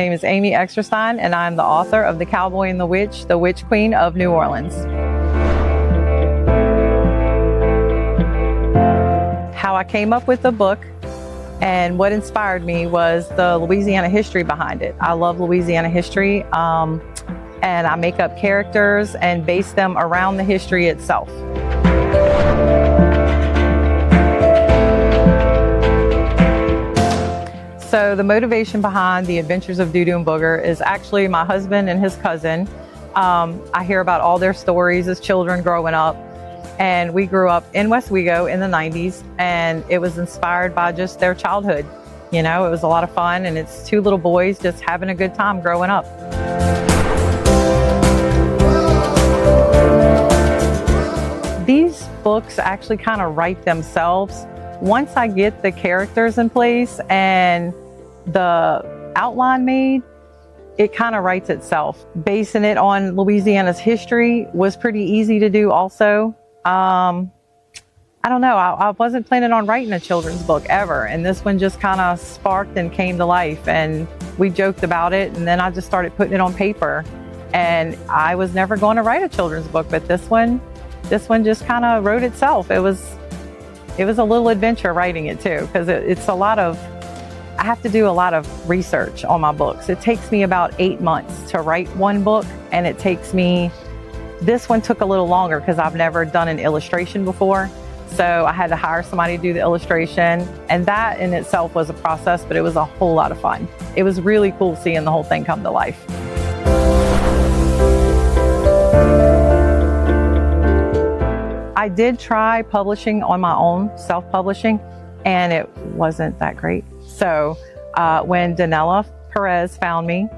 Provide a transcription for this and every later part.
name is Amy Extstertein, and I'm the author of The Cowboy and the Witch Queen of New Orleans. How I came up with the book and what inspired me was the Louisiana history behind it. I love Louisiana history, and I make up characters and base them around the history itself. So the motivation behind The Adventures of Doo Doo and Booger is actually my husband and his cousin. I hear about all their stories as children growing up, and we grew up in Westwego in the 90s, and it was inspired by just their childhood. You know, it was a lot of fun, and it's two little boys just having a good time growing up. These books actually kind of write themselves. Once I get the characters in place and the outline made, it kind of writes itself. Basing it on Louisiana's history was pretty easy to do also. I don't know, I wasn't planning on writing a children's book ever, and this one just kind of sparked and came to life, and we joked about it, and then I just started putting it on paper. And I was never going to write a children's book, but this one just kind of wrote itself. It was a little adventure writing it too, because it's a lot of, I have to do a lot of research on my books. It takes me about 8 months to write one book, and it takes me, this one took a little longer because I've never done an illustration before. So I had to hire somebody to do the illustration, and that in itself was a process, but it was a whole lot of fun. It was really cool seeing the whole thing come to life. I did try publishing on my own, self-publishing, and it wasn't that great. So when Danella Perez found me,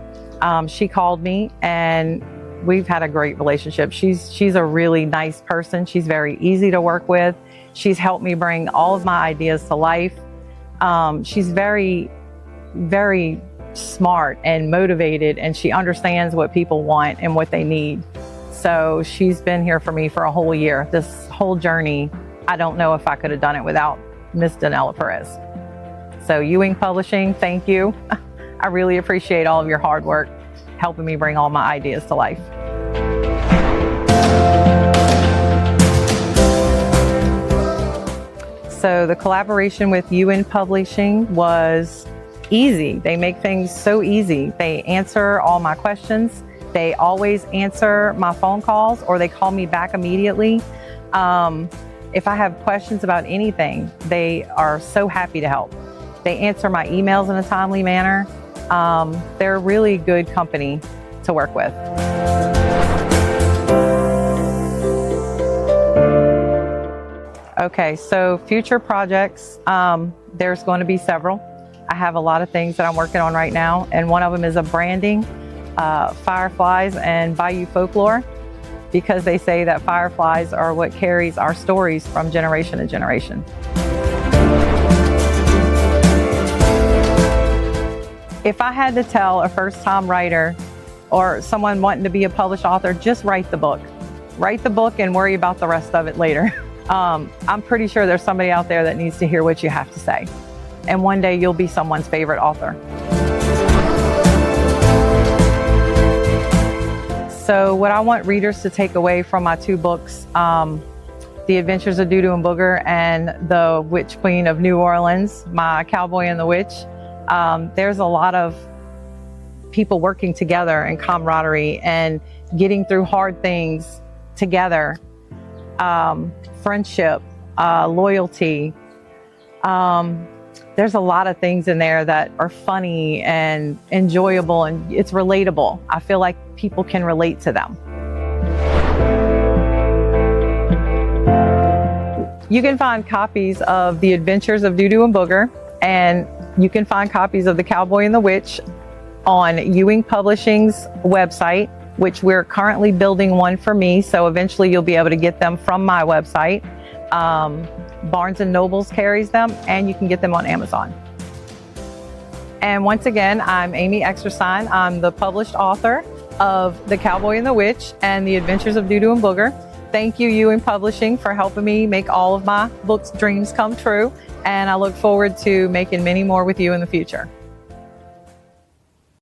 she called me, and we've had a great relationship. She's a really nice person. She's very easy to work with. She's helped me bring all of my ideas to life. She's very, very smart and motivated, and she understands what people want and what they need. So she's been here for me for a whole year. This whole journey, I don't know if I could have done it without Miss Danella Perez. So Ewings Publishing, thank you. I really appreciate all of your hard work helping me bring all my ideas to life. So the collaboration with Ewings Publishing was easy. They make things so easy. They answer all my questions. They always answer my phone calls, or they call me back immediately. If I have questions about anything, they are so happy to help. They answer my emails in a timely manner. They're a really good company to work with. Okay, so future projects, there's going to be several. I have a lot of things that I'm working on right now, and one of them is a branding, fireflies and Bayou folklore, because they say that fireflies are what carries our stories from generation to generation. If I had to tell a first-time writer or someone wanting to be a published author, just write the book. Write the book and worry about the rest of it later. I'm pretty sure there's somebody out there that needs to hear what you have to say. And one day you'll be someone's favorite author. So what I want readers to take away from my two books, The Adventures of Doo Doo and Booger and The Witch Queen of New Orleans, my Cowboy and the Witch, there's a lot of people working together and camaraderie and getting through hard things together, friendship, loyalty. There's a lot of things in there that are funny and enjoyable, and it's relatable. I feel like people can relate to them. You can find copies of The Adventures of Doo Doo and Booger, and you can find copies of The Cowboy and the Witch on Ewings Publishing's website, which we're currently building one for me, so eventually you'll be able to get them from my website. Barnes & Nobles carries them, and you can get them on Amazon. And once again, I'm Amy Extertein. I'm the published author of The Cowboy and the Witch and The Adventures of Doo Doo and Booger. Thank you, Ewings Publishing, for helping me make all of my books' dreams come true. And I look forward to making many more with you in the future.